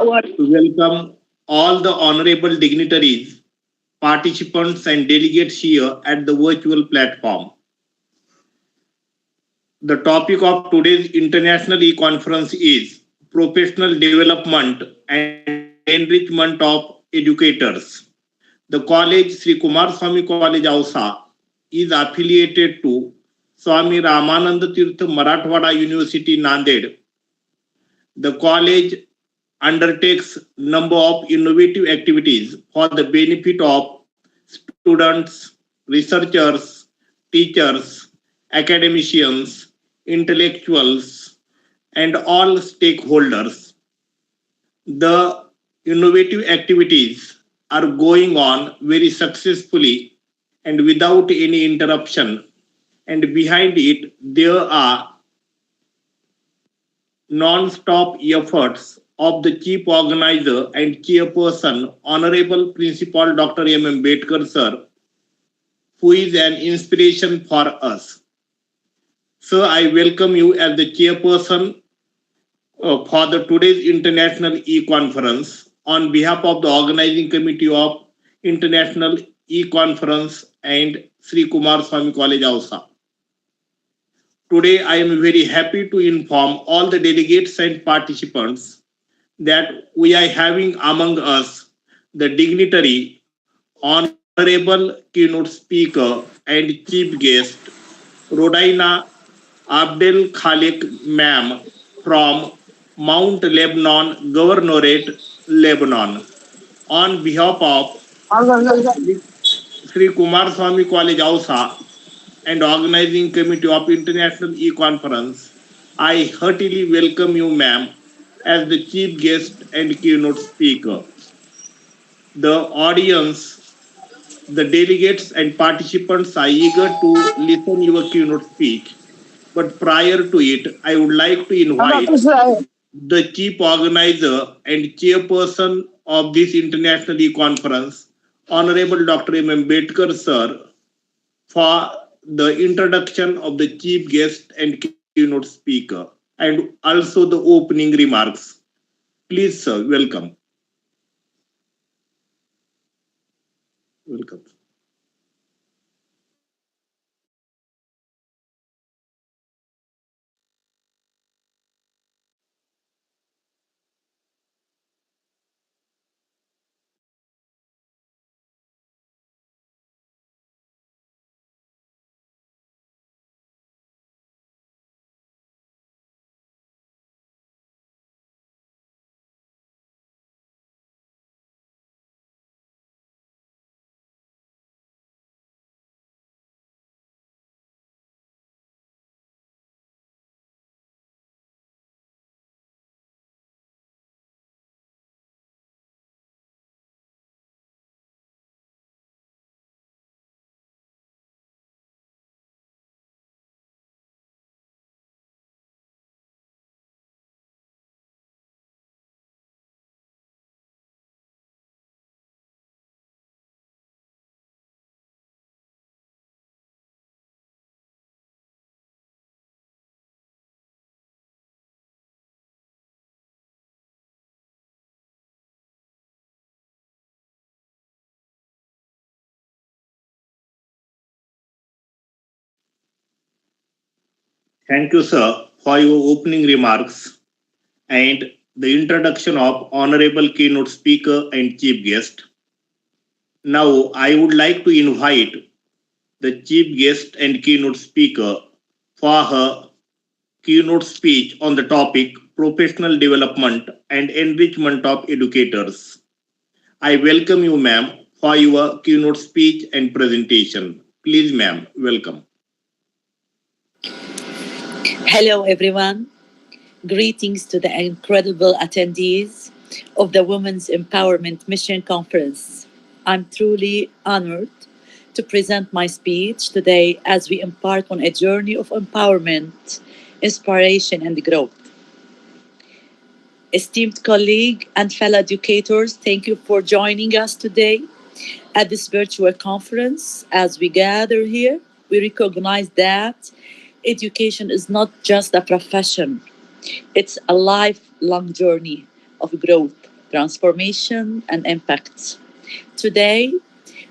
to welcome all the honorable dignitaries, participants, and delegates here at the virtual platform. The topic of today's International E-Conference is Professional Development and Enrichment of Educators. The college, Sri Kumar Swami College, Ausa, is affiliated to Swami Ramananda Tirth Marathwada University, Nanded. The college undertakes number of innovative activities for the benefit of students, researchers, teachers, academicians, intellectuals, and all stakeholders. The innovative activities are going on very successfully and without any interruption. And behind it, there are non-stop efforts of the chief organizer and chairperson, Honorable Principal Dr. M. Ambedkar sir, who is an inspiration for us. Sir, I welcome you as the chairperson for the today's International E-Conference on behalf of the organizing committee of International E-Conference and Sri Kumar Swami College, Ausa. Today, I am very happy to inform all the delegates and participants that we are having among us the dignitary, honorable keynote speaker, and chief guest, Rodaina Abdelkhalek ma'am from Mount Lebanon, Governorate, Lebanon. On behalf of Sri Kumar Swami College, Ausa, and organizing committee of International E-Conference, I heartily welcome you, ma'am, as the chief guest and keynote speaker. The audience, the delegates and participants are eager to listen your keynote speech. But prior to it, I would like to invite the chief organizer and chairperson of this International E-Conference, Honorable Dr. M. Ambedkar sir, for the introduction of the chief guest and keynote speaker and also the opening remarks. Please, sir, welcome. Welcome. Thank you, sir, for your opening remarks and the introduction of honorable keynote speaker and chief guest. Now, I would like to invite the chief guest and keynote speaker for her keynote speech on the topic Professional Development and Enrichment of Educators. I welcome you, ma'am, for your keynote speech and presentation. Please, ma'am, welcome. Hello, everyone. Greetings to the incredible attendees of the Women's Empowerment Mission Conference. I'm truly honored to present my speech today as we embark on a journey of empowerment, inspiration, and growth. Esteemed colleague and fellow educators, thank you for joining us today at this virtual conference. As we gather here, we recognize that education is not just a profession, it's a lifelong journey of growth, transformation, and impact. Today,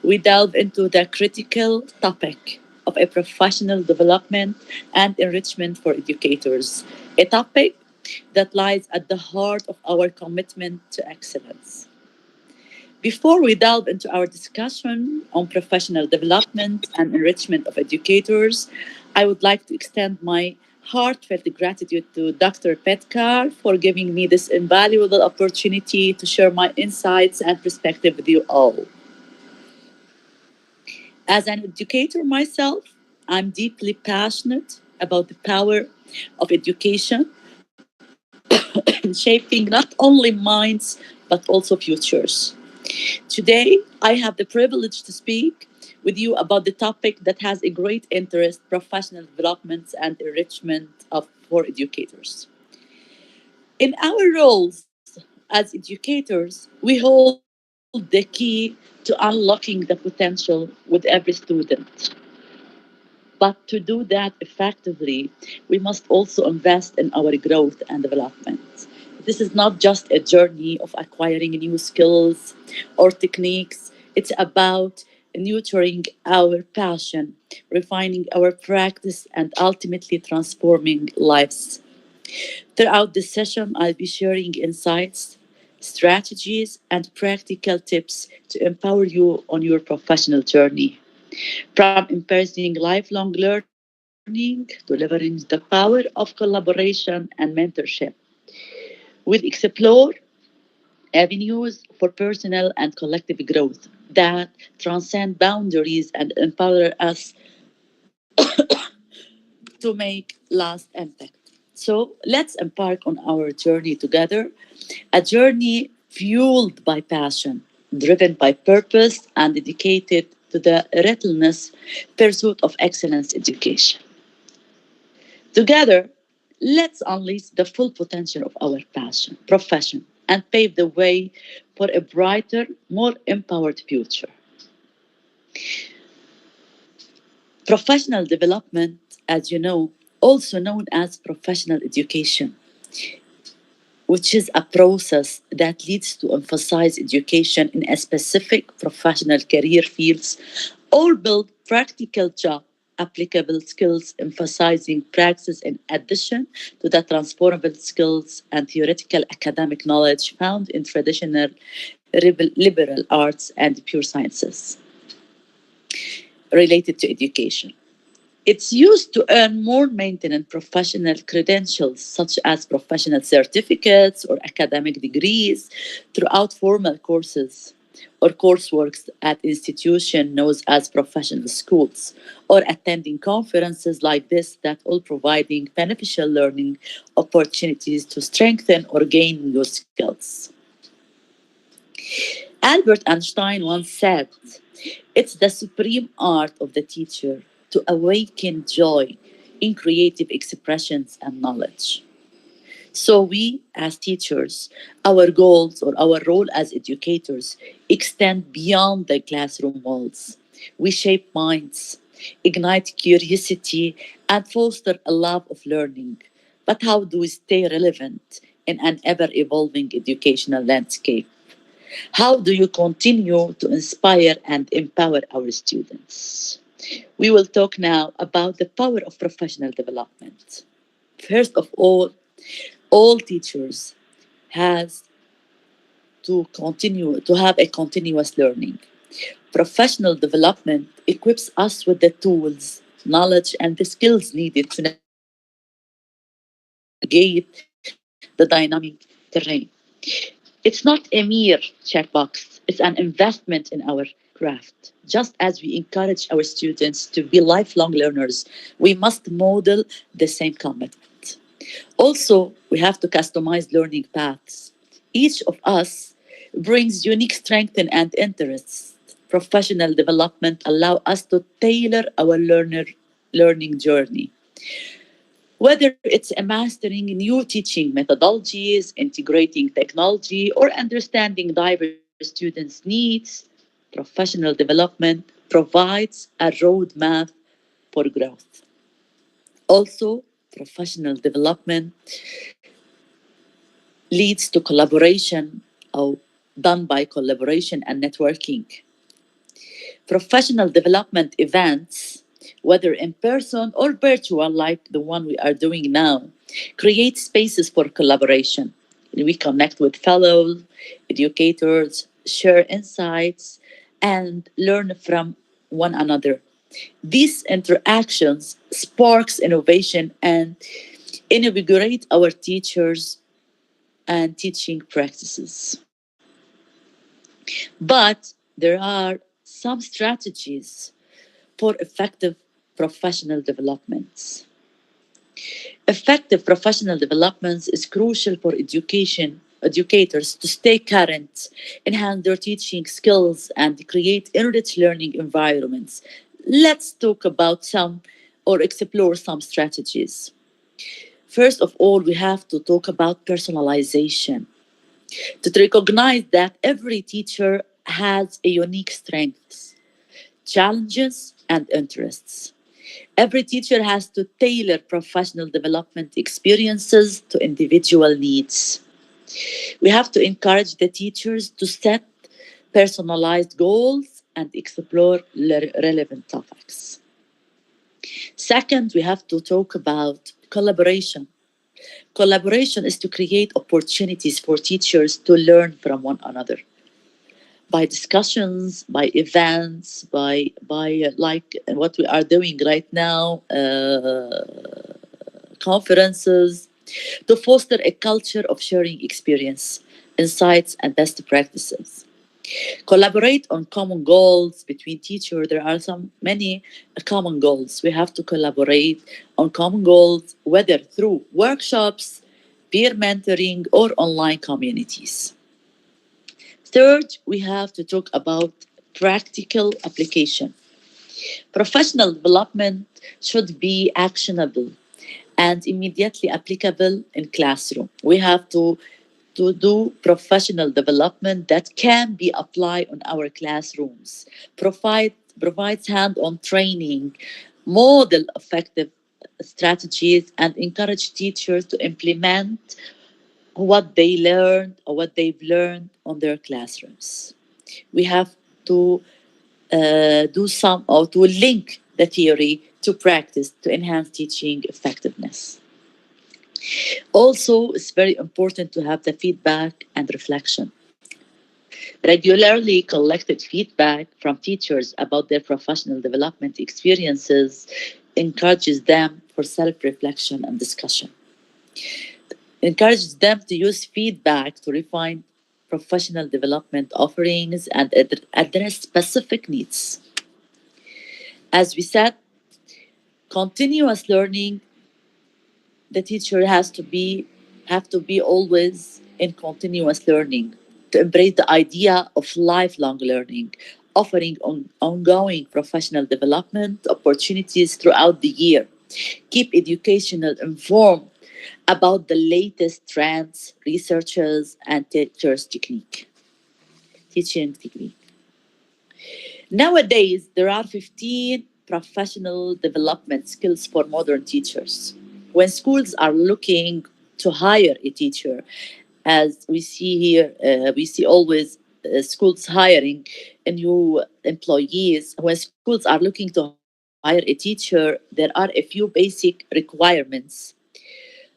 we delve into the critical topic of a professional development and enrichment for educators, a topic that lies at the heart of our commitment to excellence. Before we delve into our discussion on professional development and enrichment of educators, I would like to extend my heartfelt gratitude to Dr. Petkar for giving me this invaluable opportunity to share my insights and perspective with you all. As an educator myself, I'm deeply passionate about the power of education in shaping not only minds but also futures. Today, I have the privilege to speak with you about the topic that has a great interest professional development and enrichment for educators. In our roles as educators, we hold the key to unlocking the potential with every student. But to do that effectively, we must also invest in our growth and development. This is not just a journey of acquiring new skills or techniques, it's about nurturing our passion, refining our practice, and ultimately transforming lives. Throughout this session, I'll be sharing insights, strategies, and practical tips to empower you on your professional journey. From embracing lifelong learning to leveraging the power of collaboration and mentorship. We'll explore avenues for personal and collective growth that transcend boundaries and empower us to make last impact. So let's embark on our journey together, a journey fueled by passion, driven by purpose, and dedicated to the relentless pursuit of excellence education. Together, let's unleash the full potential of our passion, profession, and pave the way for a brighter, more empowered future. Professional development, as you know, also known as professional education, which is a process that leads to emphasize education in a specific professional career fields or build practical job applicable skills emphasizing practice in addition to the transferable skills and theoretical academic knowledge found in traditional liberal arts and pure sciences related to education. It's used to earn more maintenance professional credentials, such as professional certificates or academic degrees, throughout formal courses or coursework at institutions known as professional schools, or attending conferences like this that all providing beneficial learning opportunities to strengthen or gain new skills. Albert Einstein once said, "It's the supreme art of the teacher to awaken joy in creative expressions and knowledge." So, we as teachers, our goals or our role as educators extend beyond the classroom walls. We shape minds, ignite curiosity, and foster a love of learning. But how do we stay relevant in an ever evolving educational landscape? How do you continue to inspire and empower our students? We will talk now about the power of professional development. First of all teachers has to continue to have a continuous learning. Professional development equips us with the tools, knowledge, and the skills needed to navigate the dynamic terrain. It's not a mere checkbox, it's an investment in our craft. Just as we encourage our students to be lifelong learners, we must model the same commitment. Also, we have to customize learning paths. Each of us brings unique strengths and interests. Professional development allow us to tailor our learning journey. Whether it's a mastering new teaching methodologies, integrating technology, or understanding diverse students' needs, professional development provides a roadmap for growth. Also, professional development leads to collaboration or done by collaboration and networking. Professional development events, whether in person or virtual, like the one we are doing now, create spaces for collaboration. We connect with fellow educators, share insights, and learn from one another. These interactions sparks innovation and invigorate our teachers and teaching practices. But there are some strategies for effective professional developments. Effective professional developments is crucial for educators to stay current, enhance their teaching skills, and create enriched learning environments. Let's talk about some or explore some strategies. First of all, we have to talk about personalization. To recognize that every teacher has a unique strengths, challenges, and interests. Every teacher has to tailor professional development experiences to individual needs. We have to encourage the teachers to set personalized goals and explore relevant topics. Second, we have to talk about collaboration. Collaboration is to create opportunities for teachers to learn from one another by discussions, by events, by like what we are doing right now, conferences, to foster a culture of sharing experience, insights, and best practices. Collaborate on common goals between teachers. There are some many common goals. We have to collaborate on common goals, whether through workshops, peer mentoring, or online communities. Third, we have to talk about practical application. Professional development should be actionable and immediately applicable in classroom. We have to do professional development that can be applied on our classrooms, provides hand-on training, model effective strategies, and encourage teachers to implement what they learned or what they've learned on their classrooms. We have to do some or to link the theory to practice to enhance teaching effectiveness. Also, it's very important to have the feedback and reflection. Regularly collected feedback from teachers about their professional development experiences encourages them for self reflection and discussion. Encourages them to use feedback to refine professional development offerings and address specific needs. As we said, continuous learning, the teacher has to be always in continuous learning, to embrace the idea of lifelong learning, offering ongoing professional development opportunities throughout the year. Keep educational informed about the latest trends, researches, and teaching technique. Nowadays, there are 15 professional development skills for modern teachers. When schools are looking to hire a teacher, as we see here, we see always schools hiring new employees. When schools are looking to hire a teacher, there are a few basic requirements,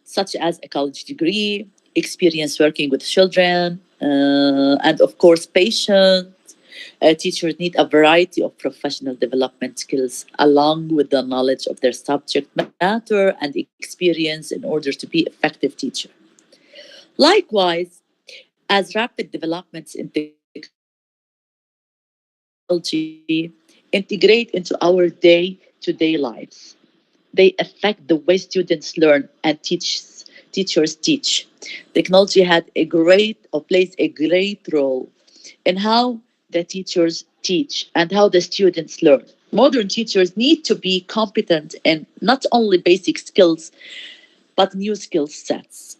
such as a college degree, experience working with children, and of course, patience. Teachers need a variety of professional development skills along with the knowledge of their subject matter and experience in order to be effective teacher. Likewise, as rapid developments in technology integrate into our day-to-day lives, they affect the way students learn and teachers teach. Technology had a great or plays a great role in how the teachers teach and how the students learn. Modern teachers need to be competent in not only basic skills, but new skill sets.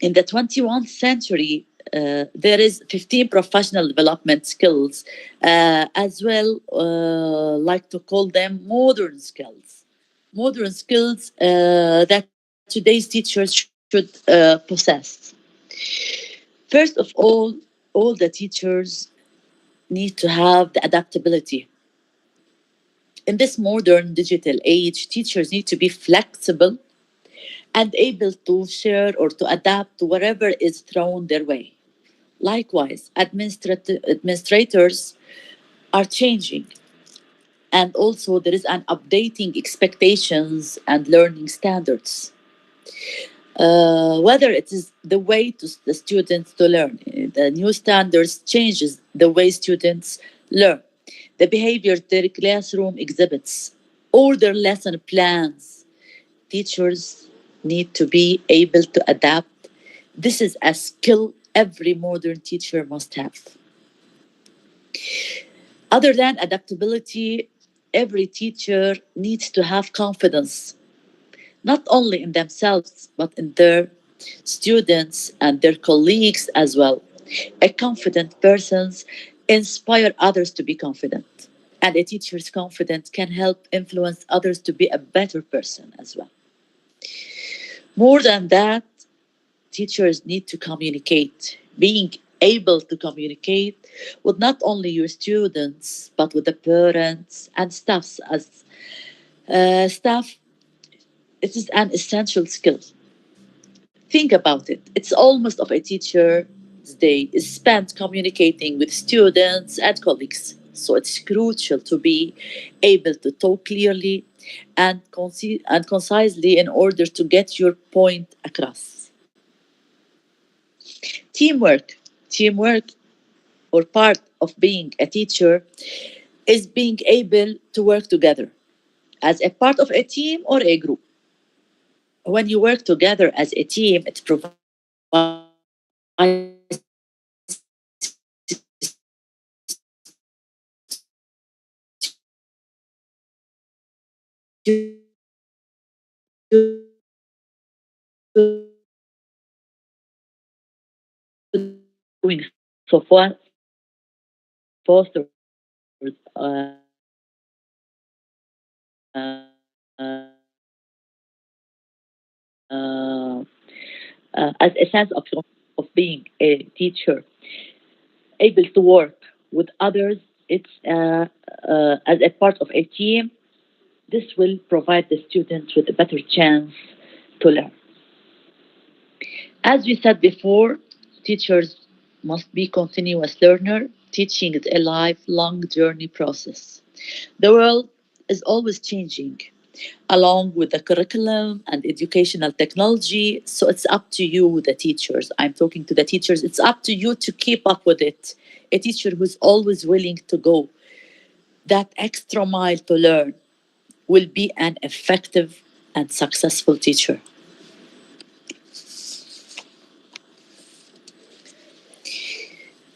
In the 21st century, there is 15 professional development skills, as well, like to call them modern skills. Modern skills that today's teachers should possess. First of all, all the teachers need to have the adaptability. In this modern digital age, teachers need to be flexible and able to share or to adapt to whatever is thrown their way. Likewise, administrators are changing, and also there is an updating expectations and learning standards. Whether it is the way to the students to learn, the new standards changes the way students learn, the behavior their classroom exhibits, or their lesson plans. Teachers need to be able to adapt. This is a skill every modern teacher must have. Other than adaptability, every teacher needs to have confidence, not only in themselves, but in their students and their colleagues as well. A confident person inspire others to be confident. And a teacher's confidence can help influence others to be a better person as well. More than that, teachers need to communicate. Being able to communicate with not only your students, but with the parents and staffs as staff, it is an essential skill. Think about it. It's almost of a teacher's day is spent communicating with students and colleagues. So it's crucial to be able to talk clearly and, and concisely in order to get your point across. Teamwork, or part of being a teacher, is being able to work together as a part of a team or a group. When you work together as a team, it provides doing so far fosters as a sense of being a teacher, able to work with others. It's as a part of a team. This will provide the students with a better chance to learn. As we said before, teachers must be continuous learner. Teaching is a lifelong journey process. The world is always changing along with the curriculum and educational technology. So it's up to you, the teachers. I'm talking to the teachers. It's up to you to keep up with it. A teacher who's always willing to go that extra mile to learn will be an effective and successful teacher.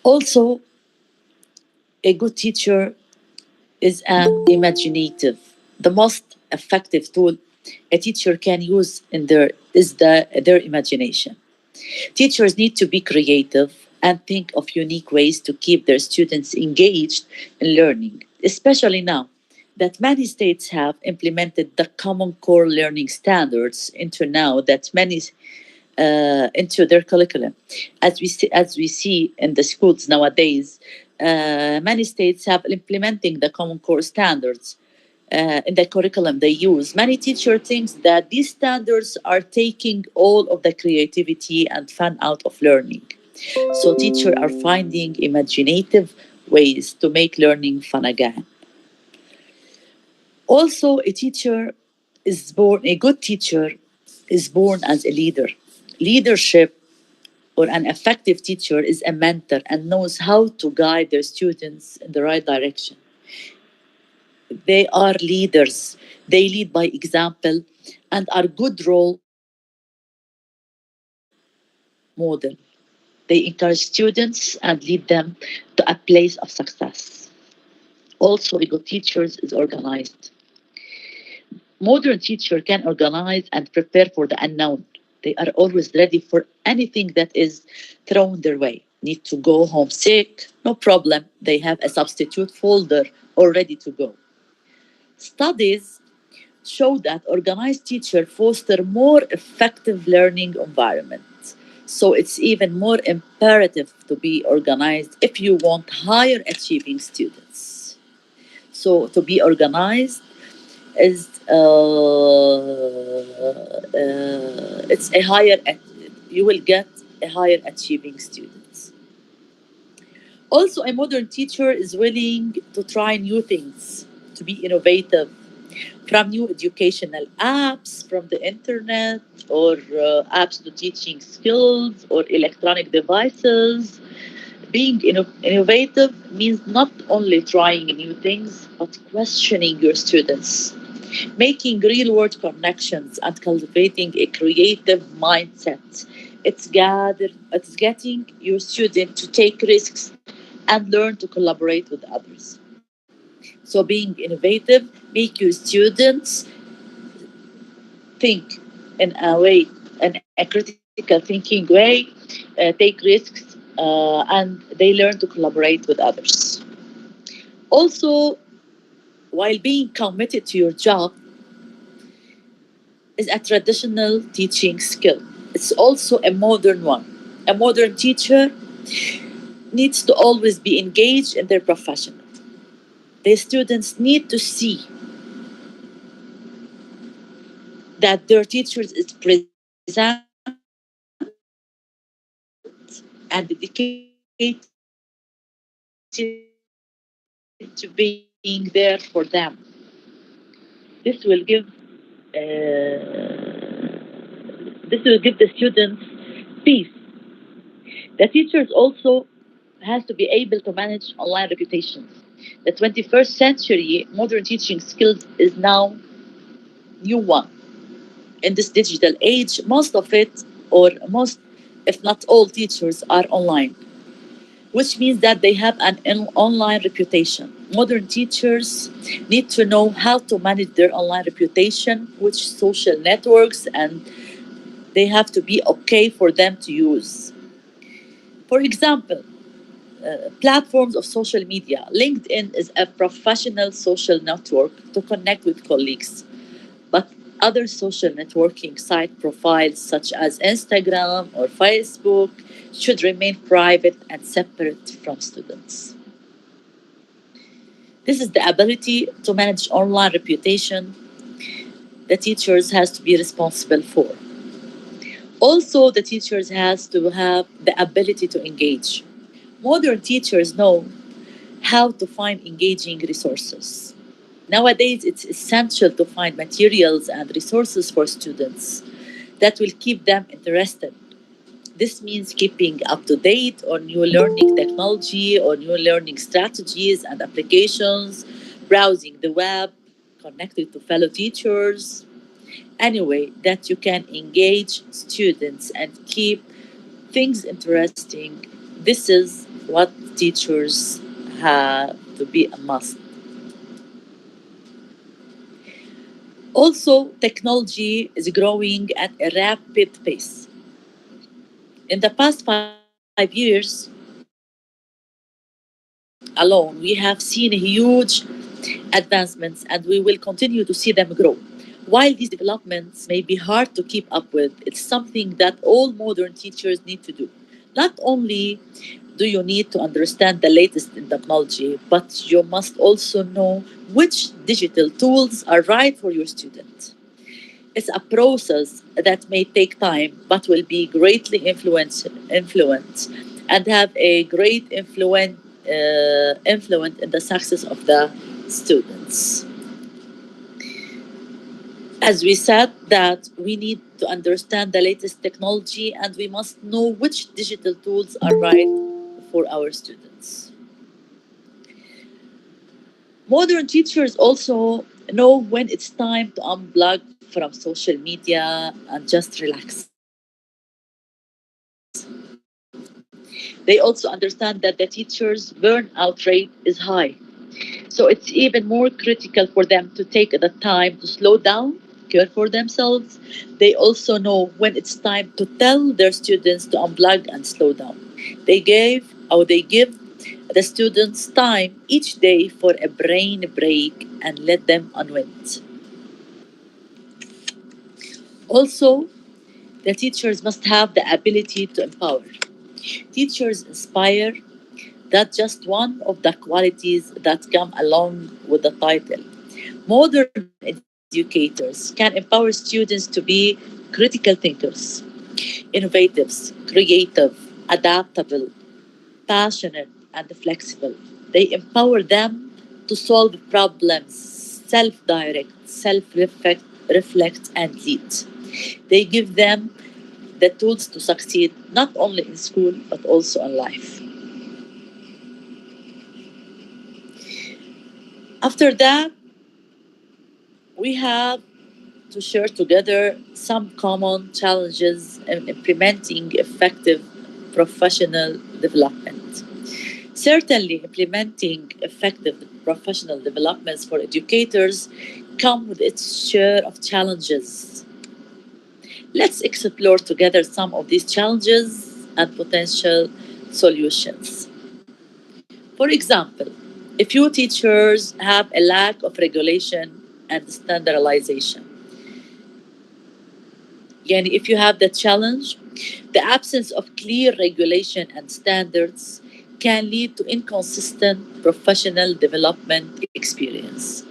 Also, a good teacher is an imaginative. The most effective tool a teacher can use in their imagination. Teachers need to be creative and think of unique ways to keep their students engaged in learning, especially now that many states have implemented the common core learning standards into their curriculum. As we see in the schools nowadays, many states have implementing the common core standards in the curriculum they use. Many teacher thinks that these standards are taking all of the creativity and fun out of learning. So teachers are finding imaginative ways to make learning fun again. Also, a good teacher is born as a leader. Leadership or an effective teacher is a mentor and knows how to guide their students in the right direction. They are leaders. They lead by example and are good role model. They encourage students and lead them to a place of success. Also, a good teacher is organized. Modern teacher can organize and prepare for the unknown. They are always ready for anything that is thrown their way. Need to go home sick? No problem. They have a substitute folder all ready to go. Studies show that organized teachers foster more effective learning environments. So it's even more imperative to be organized if you want higher achieving students. So to be organized is it's a higher you will get a higher achieving students. Also, a modern teacher is willing to try new things, to be innovative, from new educational apps from the internet, or apps to teaching skills or electronic devices. Being innovative means not only trying new things, but questioning your students, making real world connections, and cultivating a creative mindset. It's getting your student to take risks and learn to collaborate with others. So being innovative, make your students think in a way, in a critical thinking way, take risks, and they learn to collaborate with others. Also, while being committed to your job is a traditional teaching skill, it's also a modern one. A modern teacher needs to always be engaged in their profession. Their students need to see that their teachers is present and dedicated to being there for them. This will give this will give the students peace. The teachers also has to be able to manage online reputations. The 21st century modern teaching skills is now new one. In this digital age, most of it, or most, if not all, teachers are online, which means that they have an online reputation. Modern teachers need to know how to manage their online reputation, which social networks, and they have to be okay for them to use. For example, platforms of social media. LinkedIn is a professional social network to connect with colleagues, but other social networking site profiles such as Instagram or Facebook should remain private and separate from students. This is the ability to manage online reputation the teachers has to be responsible for. Also, the teachers has to have the ability to engage. Modern teachers know how to find engaging resources. Nowadays, it's essential to find materials and resources for students that will keep them interested. This means keeping up to date on new learning technology or new learning strategies and applications, browsing the web, connecting to fellow teachers, any way that you can engage students and keep things interesting. This is what teachers have to be a must. Also, technology is growing at a rapid pace. In the past 5 years alone, we have seen huge advancements and we will continue to see them grow. While these developments may be hard to keep up with, it's something that all modern teachers need to do. Not only do you need to understand the latest in technology, but you must also know which digital tools are right for your student. It's a process that may take time, but will be greatly influence and have a great influence in the success of the students. As we said, that we need to understand the latest technology and we must know which digital tools are right for our students. Modern teachers also know when it's time to unplug from social media and just relax. They also understand that the teachers' burnout rate is high. So it's even more critical for them to take the time to slow down, care for themselves. They also know when it's time to tell their students to unplug and slow down. They give the students time each day for a brain break and let them unwind. Also, The teachers must have the ability to empower. Teachers inspire. That's just one of the qualities that come along with the title. Modern educators can empower students to be critical thinkers, innovatives, creative, adaptable, passionate, and flexible. They empower them to solve problems, self direct, self reflect, and lead. They give them the tools to succeed not only in school but also in life. After that, we have to share together some common challenges in implementing effective professional development. Certainly, implementing effective professional developments for educators come with its share of challenges. Let's explore together some of these challenges and potential solutions. For example, a few teachers have a lack of regulation and standardization. Yani if you have the challenge, the absence of clear regulation and standards can lead to inconsistent professional development experience.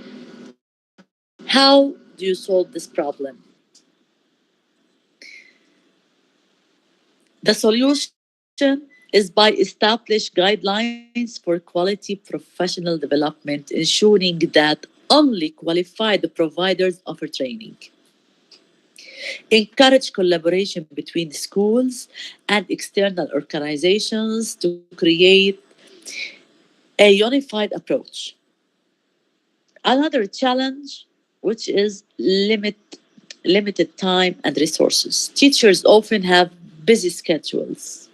How do you solve this problem? The solution is by establish guidelines for quality professional development, ensuring that only qualified providers offer training. Encourage collaboration between schools and external organizations to create a unified approach. Another challenge, which is limited time and resources. Teachers often have busy schedules,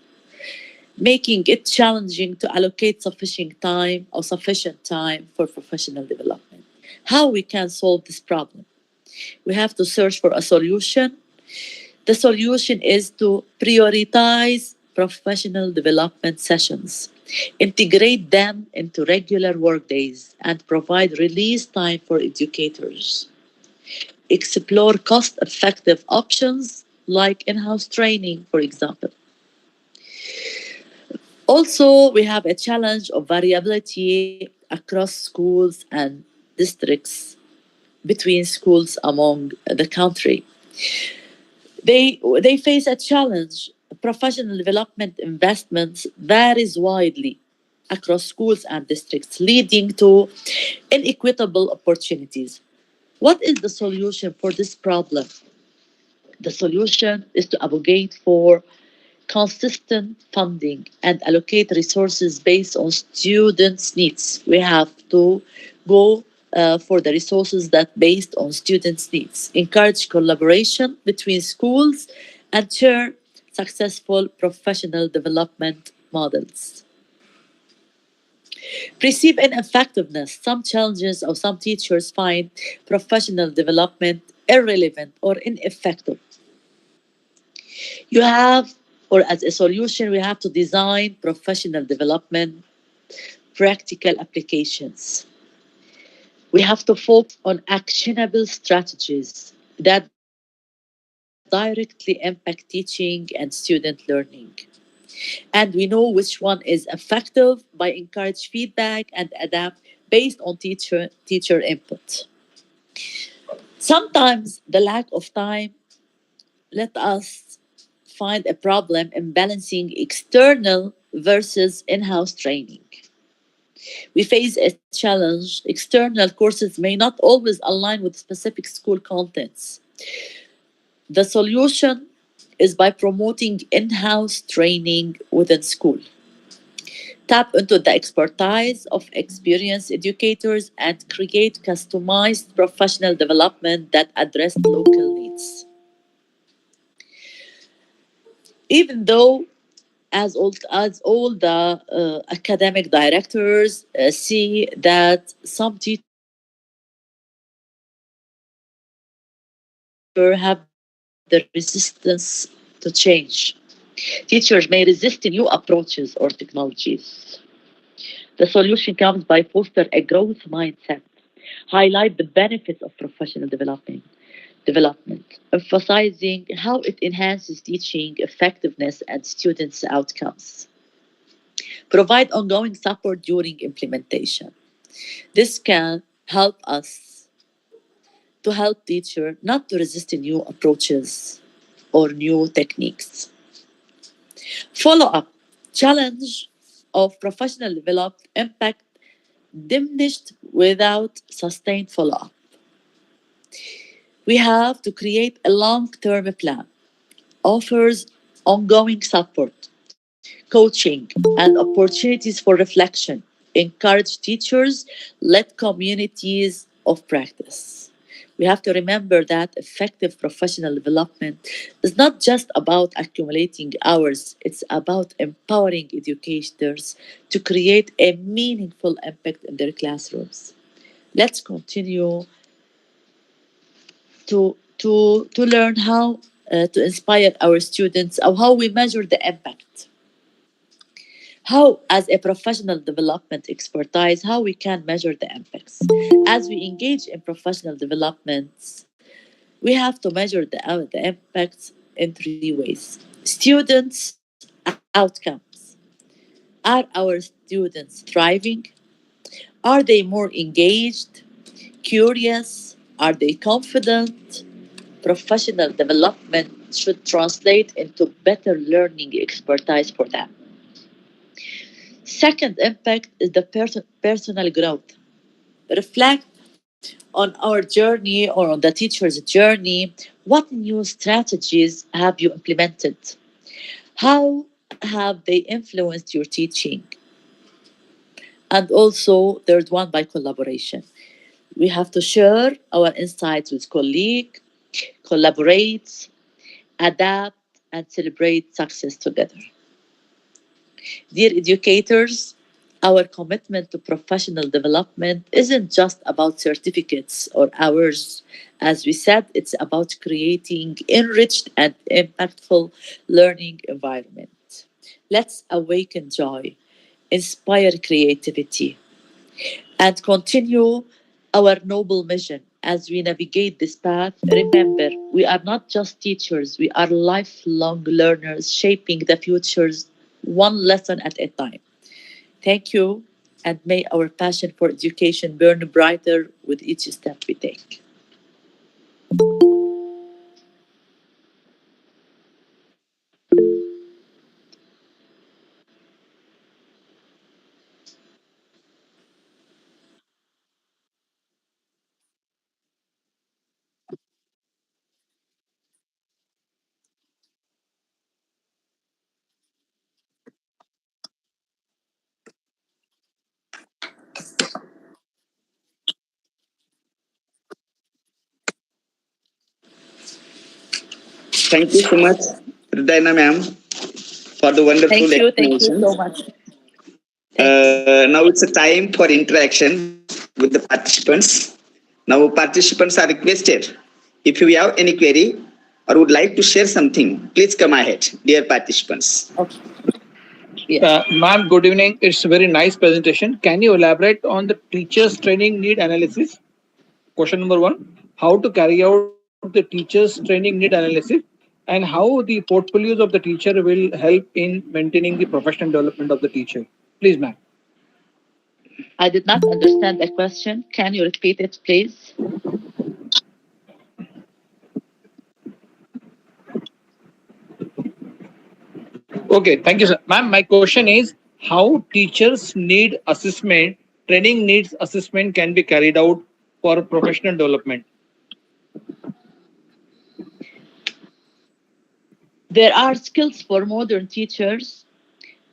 making it challenging to allocate sufficient time for professional development. How we can solve this problem? We have to search for a solution. The solution is to prioritize professional development sessions, integrate them into regular workdays, and provide release time for educators. Explore cost effective options like in house training, for example. Also, we have a challenge of variability across schools and districts between schools among the country. They face a challenge. Professional development investments varies widely across schools and districts, leading to inequitable opportunities. What is the solution for this problem? The solution is to advocate for consistent funding and allocate resources based on students' needs. We have to go for the resources that based on students' needs. Encourage collaboration between schools and share successful professional development models. Perceive ineffectiveness. Some challenges or some teachers find professional development irrelevant or ineffective. You have, or as a solution, we have to design professional development, practical applications. We have to focus on actionable strategies that directly impact teaching and student learning. And we know which one is effective by encourage feedback and adapt based on teacher input. Sometimes the lack of time let us find a problem in balancing external versus in-house training. We face a challenge. External courses may not always align with specific school contents. The solution is by promoting in-house training within school. Tap into the expertise of experienced educators and create customized professional development that address local needs. Even though as all the academic directors see that some teachers have the resistance to change. Teachers may resist new approaches or technologies. The solution comes by foster a growth mindset, highlight the benefits of professional development, promote development, emphasizing how it enhances teaching effectiveness and students' outcomes. Provide ongoing support during implementation. This can help us to help teacher not to resist new approaches or new techniques. Follow up. Challenge of professional development impact diminished without sustained follow up. We have to create a long term plan, offers ongoing support, coaching, and opportunities for reflection. Encourage teachers, led communities of practice. We have to remember that effective professional development is not just about accumulating hours, it's about empowering educators to create a meaningful impact in their classrooms. Let's continue to learn how to inspire our students or how we measure the impact. How, as a professional development expertise, how we can measure the impacts. As we engage in professional developments, we have to measure the impacts in three ways. Students' outcomes. Are our students thriving? Are they more engaged, curious? Are they confident? Professional development should translate into better learning expertise for them. Second impact is the personal growth. Reflect on our journey or on the teacher's journey. What new strategies have you implemented? How have they influenced your teaching? And also, there's one by collaboration. We have to share our insights with colleagues, collaborate, adapt, and celebrate success together. Dear educators, our commitment to professional development isn't just about certificates or hours. As we said, it's about creating enriched and impactful learning environment. Let's awaken joy, inspire creativity, and continue our noble mission. As we navigate this path, remember, we are not just teachers, we are lifelong learners shaping the futures one lesson at a time. Thank you, and may our passion for education burn brighter with each step we take. Thank you so much, Rodaina ma'am, for the wonderful Thank you so explanations. much. Thank you. Now it's a time for interaction with the participants. Now participants are requested. If you have any query or would like to share something, please come ahead, dear participants. Okay. Yes. Ma'am, good evening. It's a very nice presentation. Can you elaborate on the teachers training need analysis? Question number one, how to carry out the teachers training need analysis and how the portfolios of the teacher will help in maintaining the professional development of the teacher. Please, ma'am. I did not understand the question. Can you repeat it, please? Okay, thank you, sir. Ma'am, my question is how teachers need assessment, training needs assessment can be carried out for professional development. There are skills for modern teachers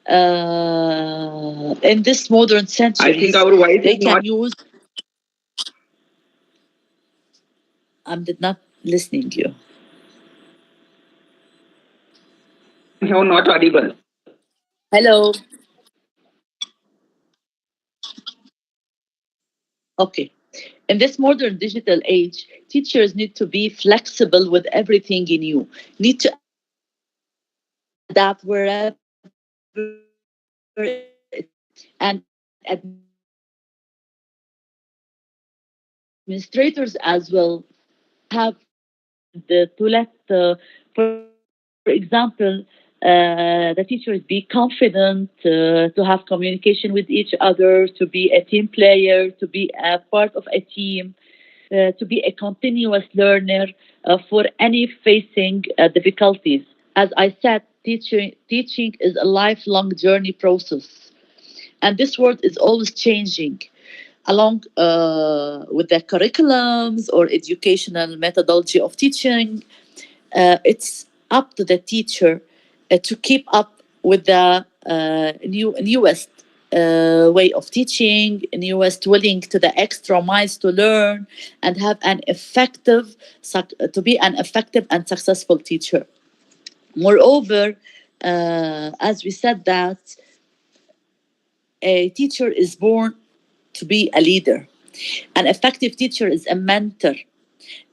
in this modern I think centuries. our voice They is can not use. I did not listening to you. somehow not audible. Hello. Okay. In this modern digital age, teachers need to be flexible with everything new, need to adapt wherever it is, and administrators as well have to to let, for example, the teachers be confident, to have communication with each other, to be a team player, to be a part of a team, to be a continuous learner for any facing difficulties. As I said, teaching is a lifelong journey process, and this world is always changing along with the curriculums or educational methodology of teaching. It's up to the teacher to keep up with the newest way of teaching, newest willing to the extra miles to learn and have an effective, to be an effective and successful teacher. Moreover, as we said that a teacher is born to be a leader. An effective teacher is a mentor,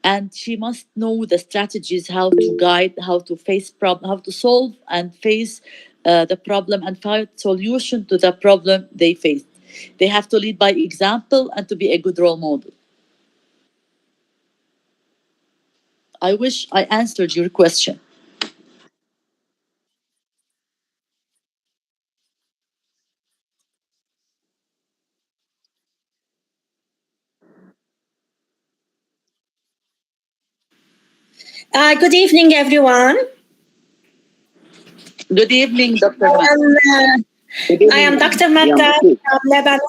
and she must know the strategies how to guide, how to face problem, how to solve and face the problem and find solution to the problem they face. They have to lead by example and to be a good role model. I wish I answered your question. Good evening, everyone. Good evening, Dr. I Matt. am, Good I am evening. Dr. Yeah, Matta please. from Lebanon.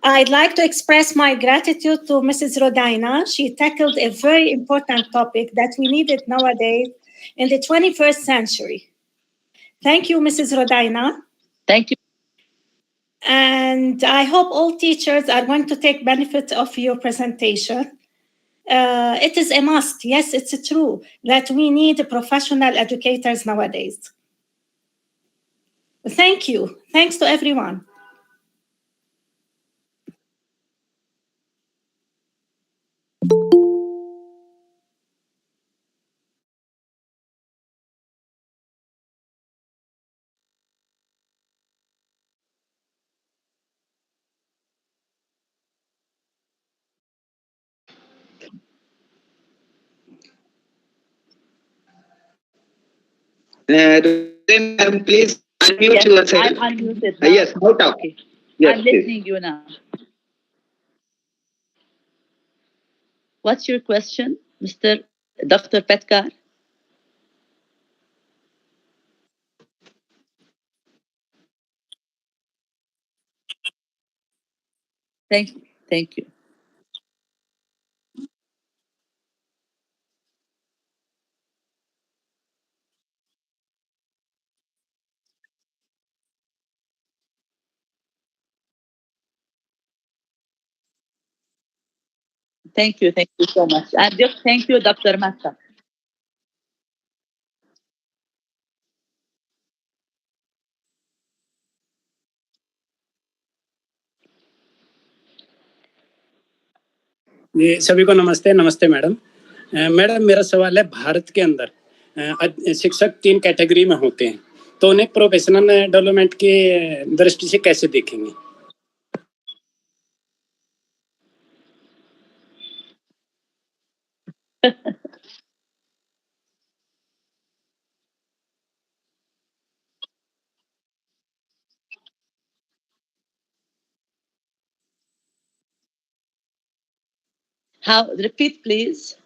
I'd like to express my gratitude to Mrs. Rodaina. She tackled a very important topic that we needed nowadays in the 21st century. Thank you, Mrs. Rodaina. Thank you. And I hope all teachers are going to take benefit of your presentation. It is a must. Yes, it's true that we need professional educators nowadays. Thank you. Thanks to everyone. Madam, please unmute Yes, yourself. I'm unmuted now. Yes, no doubt. Okay. Yes, I'm please. listening you now. What's your question, Mr. Dr. Petkar? Thank you. Thank you. Thank you. Thank you so much. And thank you, Dr. Matta. जी सभी को नमस्ते। नमस्ते madam. Madam मेरा सवाल है, भारत के अंदर शिक्षक 3 कैटेगरी में होते हैं, तो उन्हें प्रोफेशनल डेवलपमेंट की दृष्टि से कैसे देखेंगे? How? Repeat, please.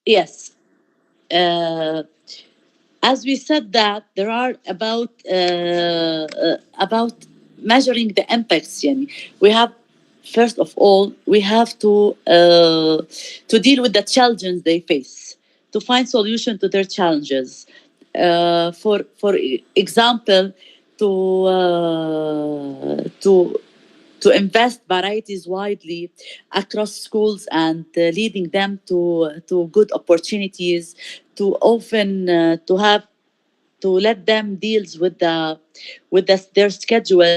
Yes. Uh, as we said that there are about measuring the impacts. Yani. We have, first of all, we have to deal with the challenges they face, to find solution to their challenges. For example, to uh, to to invest varieties widely across schools and leading them to good opportunities, to often to have to let them deals with their schedules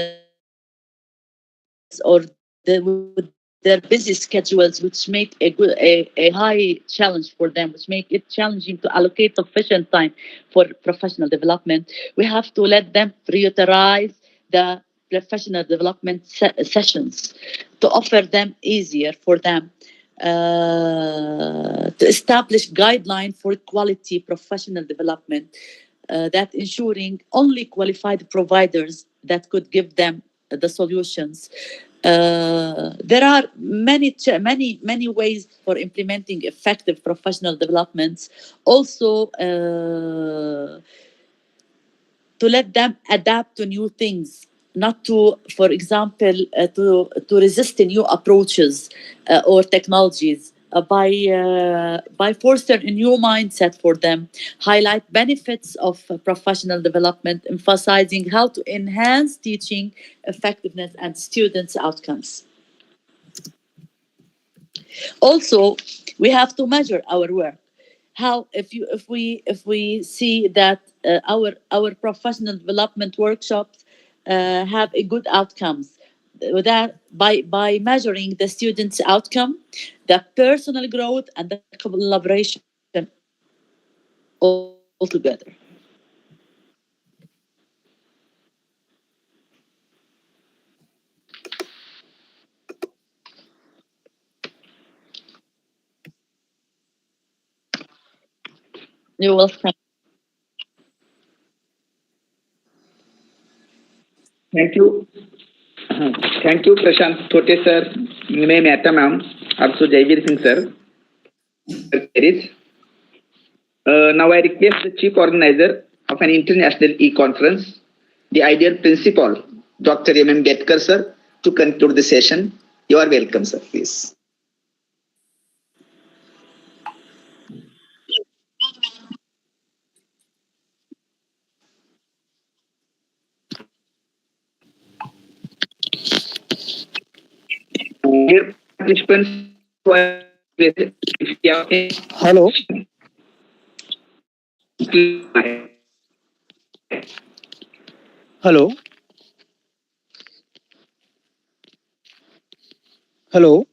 or with the their busy schedules, which make a high challenge for them, which make it challenging to allocate sufficient time for professional development. We have to let them prioritize the professional development sessions to offer them easier for them. To establish guidelines for quality professional development that ensuring only qualified providers that could give them the solutions. There are many ways for implementing effective professional developments. Also, to let them adapt to new things, not to, for example, to resist new approaches or technologies. By fostering a new mindset for them, highlight benefits of professional development, emphasizing how to enhance teaching effectiveness and students' outcomes. Also, we have to measure our work. How if we see that our professional development workshops have a good outcomes, that by measuring the students' outcome, the personal growth and the collaboration altogether. You're welcome. Thank you. Thank you, Prashant Thote sir, Nime Mehta ma'am, also Jaivir Singh sir. Now I request the chief organizer of an international e-conference, the ideal principal, Dr. M. Betkar sir, to conclude the session. You are welcome, sir, please. Dear participants, Hello. Hello. Hello.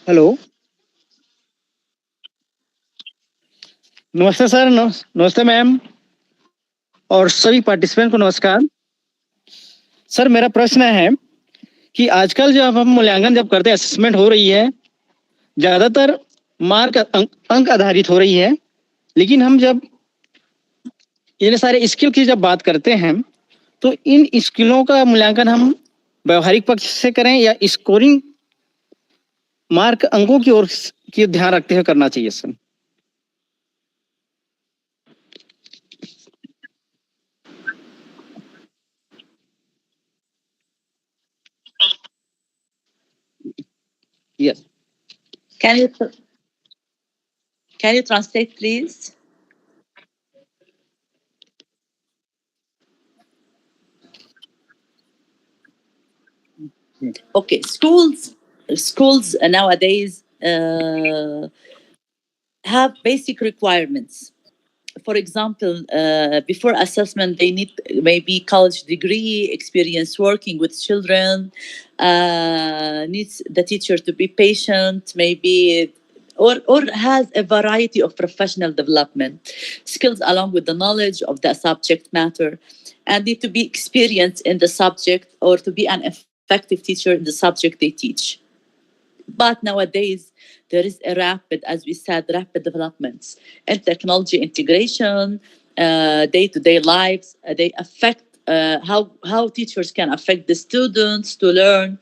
Hello नमस्ते sir नमस्ते ma'am और सभी participant को नमस्कार sir मेरा प्रश्न है कि आजकल जब हम मूल्यांकन जब करते हैं असेसमेंट हो रही है ज्यादातर मार्क अंक आधारित हो रही है लेकिन हम जब ये सारे स्किल की जब बात करते हैं तो इन स्किलों का मूल्यांकन हम व्यवहारिक पक्ष से करें या स्कोरिंग मार्क अंकों की ओर की ध्यान रखते हुए करना चाहिए sir Yes. Can you translate, please? Okay, schools nowadays have basic requirements. For example, before assessment, they need maybe college degree, experience working with children, needs the teacher to be patient, maybe, or has a variety of professional development skills along with the knowledge of the subject matter, and need to be experienced in the subject or to be an effective teacher in the subject they teach. But nowadays, there is a rapid developments in technology integration, day-to-day lives. They affect how teachers can affect the students to learn,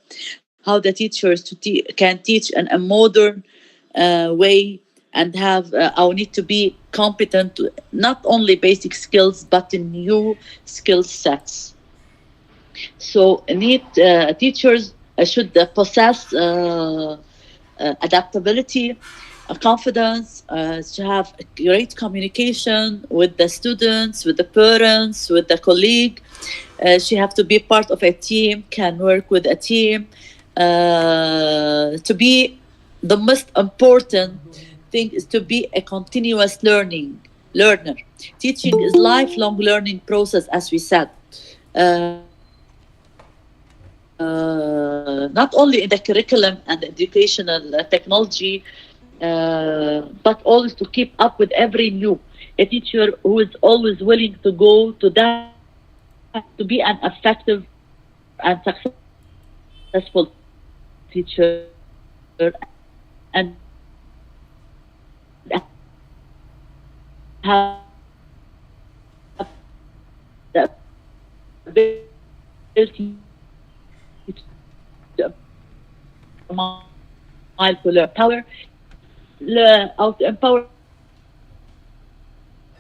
how the teachers can teach in a modern way, and have our need to be competent to not only basic skills but in new skill sets. So need teachers should possess adaptability, confidence, to have great communication with the students, with the parents, with the colleague. She have to be part of a team, can work with a team. To be the most important thing is to be a continuous learner. Teaching is lifelong learning process, as we said. uh, not only in the curriculum and the educational technology, but always to keep up with every new. A teacher who is always willing to go to that to be an effective and successful teacher and have the ability to mindful power how to empower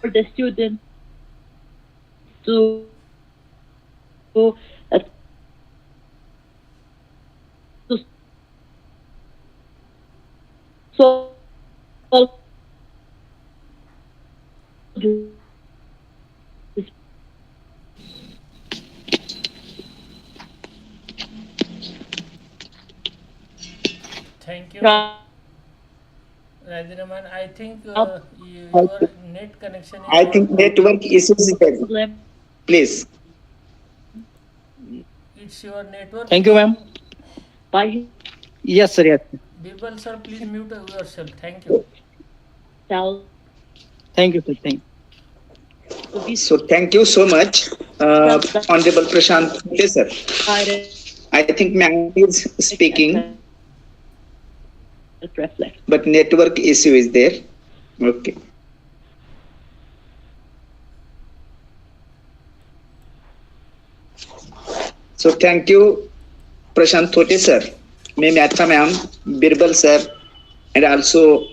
the students to uh, to solve this Thank you, problem. Radhinaman. I think your net connection is I not think network issues is there. Please. It's your network Thank you, issue. ma'am. By Yes, sir. Yes. Birbal sir, please mute yourself. Thank you. himself Thank you, sir. Thank you. to be So thank you so much, Honorable Prashant. Yes, sir. I think ma'am is speaking, reflect. but network issue is there. Okay. So thank you, Prashant Thote sir, Mehta ma'am, Birbal sir, and also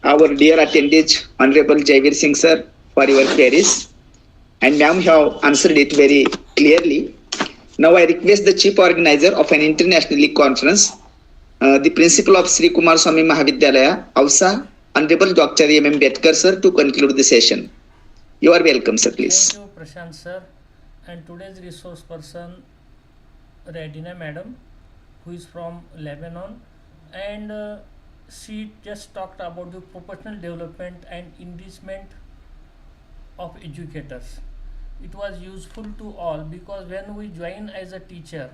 our dear attendees, Honorable Jaivir Singh sir, for your queries. And ma'am have answered it very clearly. Now I request the chief organizer of an international conference, the principal of Sri Kumar Swami Mahavidyalaya, AUSA, Honorable Dr. M. Betkar sir, to conclude the session. You are welcome, sir, please. Thank you, Prashant sir. And today's resource person, Rodaina madam, who is from Lebanon, and she just talked about the professional development and enrichment of educators. It was useful to all because when we join as a teacher,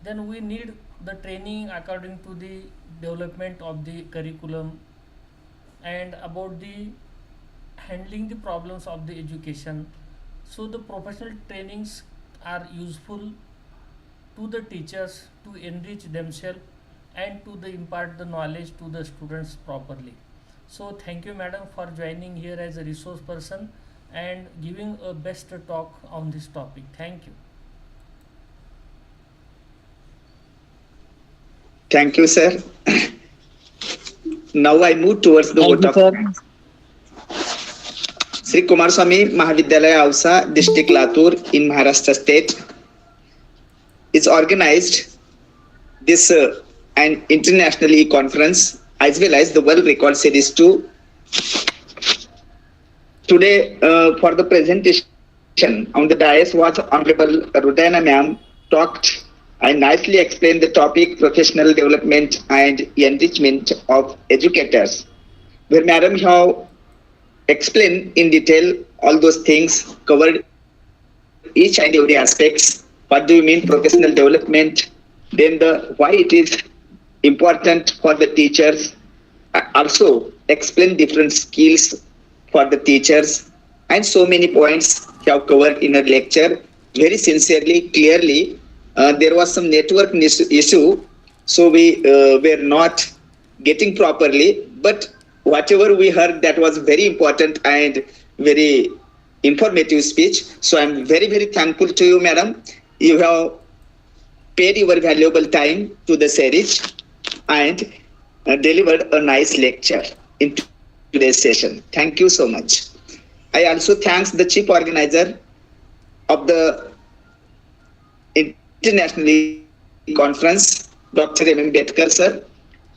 then we need the training according to the development of the curriculum and about the handling the problems of the education. So the professional trainings are useful to the teachers to enrich themselves and to the impart the knowledge to the students properly. So thank you madam for joining here as a resource person and giving a best talk on this topic. Thank you. Thank you, sir. Now I move towards the vote Thank you, of sir. Sri Kumar Swami Mahavidyalaya Ausa, District Latur in Maharashtra State is organized this an international e-conference as well as the World Record Series 2. Today, for the presentation on the dais was Honorable Rodaina ma'am talked and nicely explained the topic professional development and enrichment of educators, where madam have explained in detail all those things, covered each and every aspects. What do you mean professional development? Then the why it is important for the teachers. Also explain different skills for the teachers, and so many points have covered in a lecture very sincerely, clearly. There was some network issue, so we were not getting properly, but whatever we heard, that was very important and very informative speech. So I'm very, very thankful to you, madam. You have paid your valuable time to the series and delivered a nice lecture in today's session. Thank you so much. I also thanks the chief organizer of the international conference, Dr. M. Betkar sir.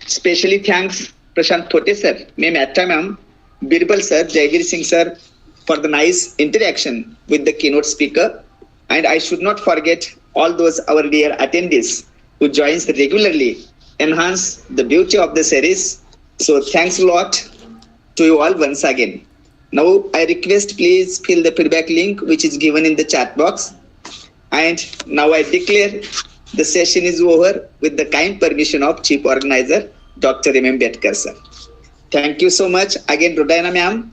Specially thanks Prashant Thote sir, Mehta ma'am, Birbal sir, Jaivir Singh sir for the nice interaction with the keynote speaker. And I should not forget all those our dear attendees who joins regularly, enhance the beauty of the series. So thanks a lot to you all once again. Now I request please fill the feedback link which is given in the chat box And now I declare the session is over with the kind permission of Chief Organizer, Dr. M. Betkar, sir. Thank you so much again, Rodaina ma'am,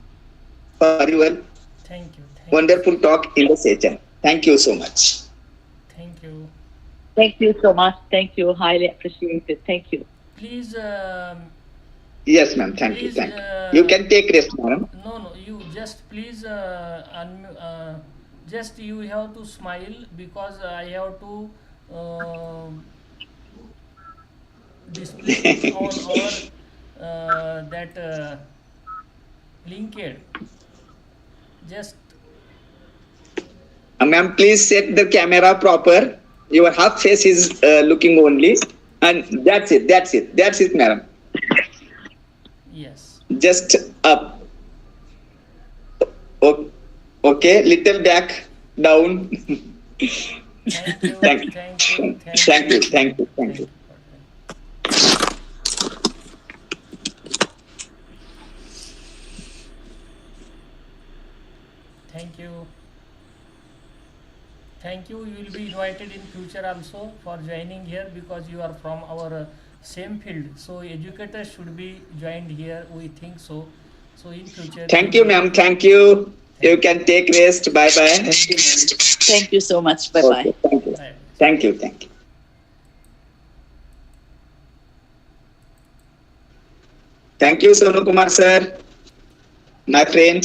for your Thank you. wonderful talk in the session. Thank you so much. Thank you. Thank you so much. Thank you. Highly appreciated. Thank you. Please, Yes, ma'am. Thank you. please, Thank you. You can take rest, madam. no, you just please, just you have to smile because I have to display it on our that linked. Just Ma'am, please set the camera proper. Your half face is looking only. And that's it. That's it. That's it, madam. yes. Just up. Okay, little back, down. Thank you. Thank you. Thank you. Thank you. Thank you. Thank you. Thank you. Thank you. You will be invited in future also for joining here because you are from our same field. So educators should be joined here. We think so. So in future. Thank you, ma'am. Thank you. You can take rest. Bye bye. Thank you so much. Bye bye. Okay, thank you. Bye. Thank you. Thank you. Thank you, Sonu Kumar sir. My friend.